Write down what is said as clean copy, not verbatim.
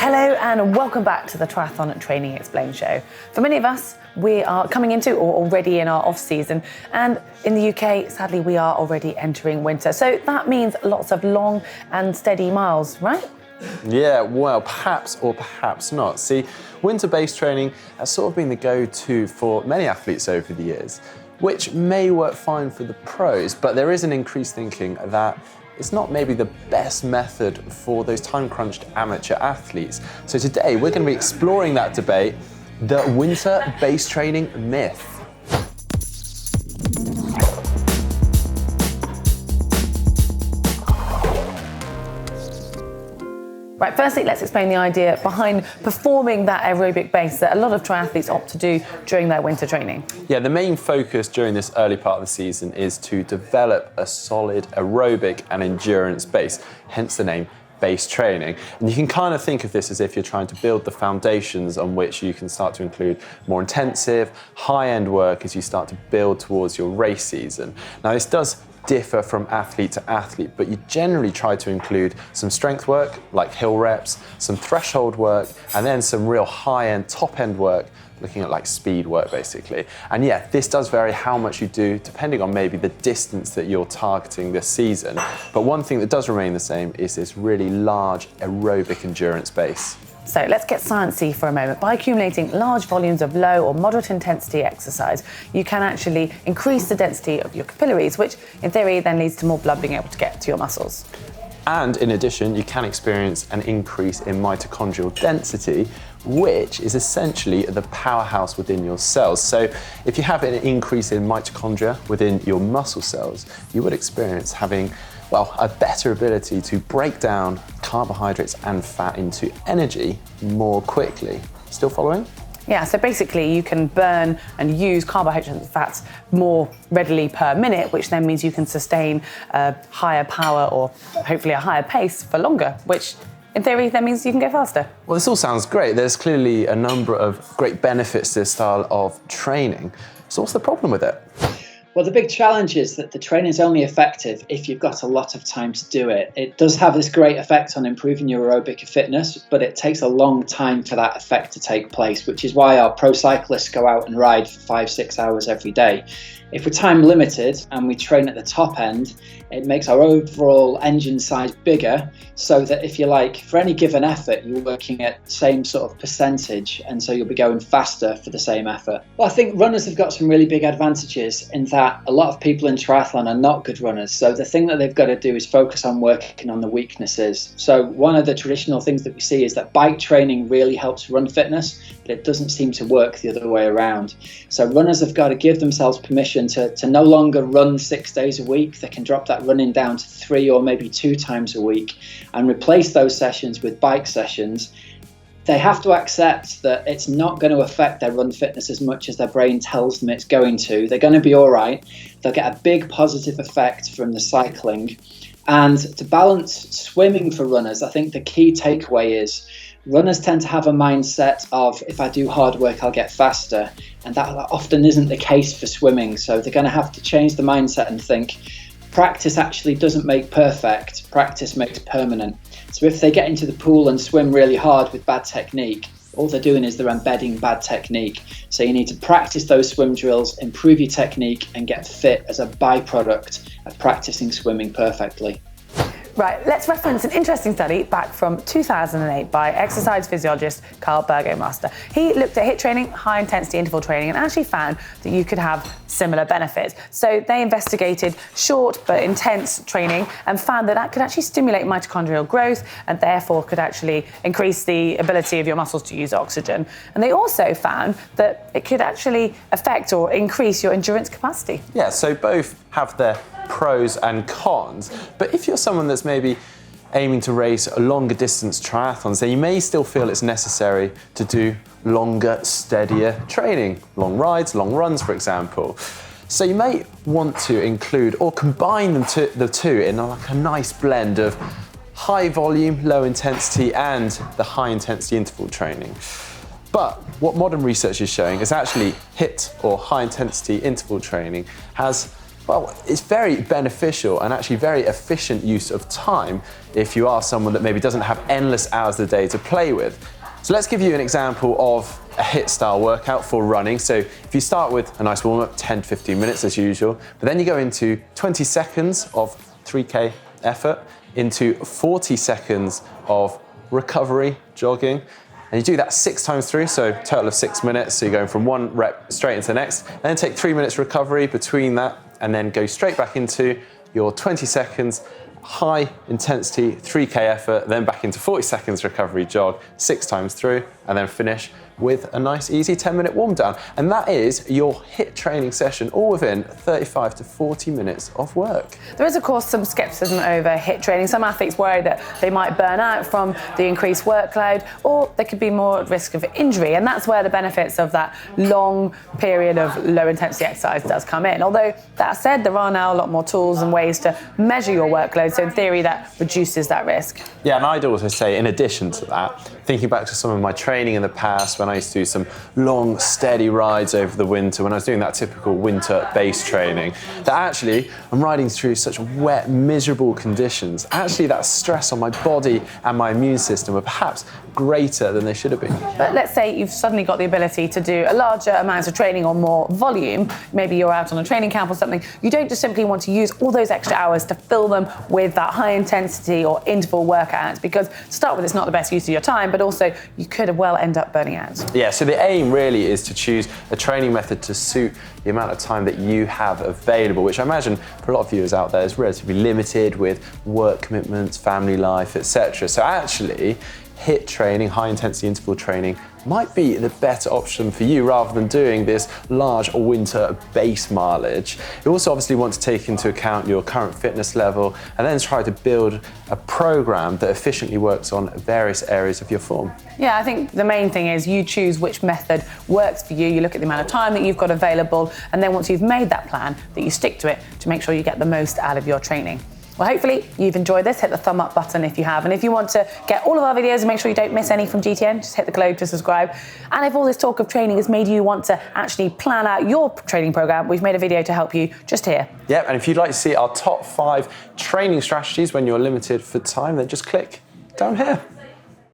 Hello and welcome back to the Triathlon Training Explained show. For many of us, we are coming into or already in our off season, and in the UK, sadly, we are already entering winter. So that means lots of long and steady miles, right? Yeah, well, perhaps or perhaps not. See, winter-based training has sort of been the go-to for many athletes over the years, which may work fine for the pros, but there is an increased thinking that it's not maybe the best method for those time-crunched amateur athletes. So today we're going to be exploring that debate, the winter-based training myth. Right, firstly, let's explain the idea behind performing that aerobic base that a lot of triathletes opt to do during their winter training. Yeah, the main focus during this early part of the season is to develop a solid aerobic and endurance base, hence the name base training. And you can kind of think of this as if you're trying to build the foundations on which you can start to include more intensive, high-end work as you start to build towards your race season. Now, this does differ from athlete to athlete, but you generally try to include some strength work like hill reps, some threshold work, and then some real high-end, top-end work looking at like speed work basically. And yeah, this does vary how much you do depending on maybe the distance that you're targeting this season. But one thing that does remain the same is this really large aerobic endurance base. So let's get sciencey for a moment. By accumulating large volumes of low or moderate intensity exercise, you can actually increase the density of your capillaries, which in theory then leads to more blood being able to get to your muscles. And in addition, you can experience an increase in mitochondrial density, which is essentially the powerhouse within your cells. So if you have an increase in mitochondria within your muscle cells, you would experience having, well, a better ability to break down carbohydrates and fat into energy more quickly. Still following? Yeah, so basically you can burn and use carbohydrates and fats more readily per minute, which then means you can sustain a higher power or hopefully a higher pace for longer, which in theory that means you can go faster. Well, this all sounds great. There's clearly a number of great benefits to this style of training. So what's the problem with it? Well, the big challenge is that the training is only effective if you've got a lot of time to do it. It does have this great effect on improving your aerobic fitness, but it takes a long time for that effect to take place, which is why our pro cyclists go out and ride for 5-6 hours every day. If we're time limited and we train at the top end, it makes our overall engine size bigger, so that if you like, for any given effort, you're working at the same sort of percentage, and so you'll be going faster for the same effort. Well, I think runners have got some really big advantages in that a lot of people in triathlon are not good runners. So the thing that they've got to do is focus on working on the weaknesses. So one of the traditional things that we see is that bike training really helps run fitness, but it doesn't seem to work the other way around. So runners have got to give themselves permission to no longer run 6 days a week. They can drop that running down to 3 or maybe 2 times a week and replace those sessions with bike sessions. They have to accept that it's not going to affect their run fitness as much as their brain tells them it's going to. They're going to be all right. They'll get a big positive effect from the cycling. And to balance swimming for runners, I think the key takeaway is runners tend to have a mindset of, if I do hard work, I'll get faster. And that often isn't the case for swimming. So they're going to have to change the mindset and think, practice actually doesn't make perfect, practice makes permanent. So if they get into the pool and swim really hard with bad technique, all they're doing is they're embedding bad technique. So you need to practice those swim drills, improve your technique, and get fit as a byproduct of practicing swimming perfectly. Right, let's reference an interesting study back from 2008 by exercise physiologist Carl Burgomaster. He looked at HIIT training, high intensity interval training, and actually found that you could have similar benefits. So they investigated short but intense training and found that that could actually stimulate mitochondrial growth and therefore could actually increase the ability of your muscles to use oxygen. And they also found that it could actually affect or increase your endurance capacity. Yeah, so both have their pros and cons, but if you're someone that's maybe aiming to race longer distance triathlons, then you may still feel it's necessary to do longer, steadier training, long rides, long runs, for example. So you may want to include or combine the two in like a nice blend of high volume, low intensity, and the high intensity interval training. But what modern research is showing is actually HIIT or high intensity interval training has Well, it's very beneficial and actually very efficient use of time if you are someone that maybe doesn't have endless hours of the day to play with. So let's give you an example of a HIIT style workout for running. So if you start with a nice warm up, 10 to 15 minutes as usual, but then you go into 20 seconds of 3K effort, into 40 seconds of recovery jogging, and you do that 6 times through, so total of 6 minutes. So you're going from one rep straight into the next, and then take 3 minutes recovery between that, and then go straight back into your 20 seconds high intensity 3K effort, then back into 40 seconds recovery jog 6 times through, and then finish with a nice easy 10-minute warm down. And that is your HIIT training session, all within 35 to 40 minutes of work. There is, of course, some skepticism over HIIT training. Some athletes worry that they might burn out from the increased workload, or they could be more at risk of injury. And that's where the benefits of that long period of low intensity exercise does come in. Although that said, there are now a lot more tools and ways to measure your workload. So in theory, that reduces that risk. Yeah, and I'd also say, in addition to that, thinking back to some of my training in the past, when I used to do some long, steady rides over the winter, when I was doing that typical winter base training, that actually I'm riding through such wet, miserable conditions. Actually, that stress on my body and my immune system were perhaps greater than they should have been. But let's say you've suddenly got the ability to do a larger amount of training or more volume. Maybe you're out on a training camp or something. You don't just simply want to use all those extra hours to fill them with that high intensity or interval workout, because to start with, it's not the best use of your time, but also you could well end up burning out. Yeah, so the aim really is to choose a training method to suit the amount of time that you have available, which I imagine for a lot of viewers out there is relatively limited with work commitments, family life, etc. So actually, HIIT training, high intensity interval training, might be the better option for you rather than doing this large winter base mileage. You also obviously want to take into account your current fitness level and then try to build a program that efficiently works on various areas of your form. Yeah, I think the main thing is you choose which method works for you. You look at the amount of time that you've got available, and then once you've made that plan, that you stick to it to make sure you get the most out of your training. Well, hopefully you've enjoyed this. Hit the thumb up button if you have. And if you want to get all of our videos and make sure you don't miss any from GTN, just hit the globe to subscribe. And if all this talk of training has made you want to actually plan out your training program, we've made a video to help you just here. Yep, and if you'd like to see our top 5 training strategies when you're limited for time, then just click down here.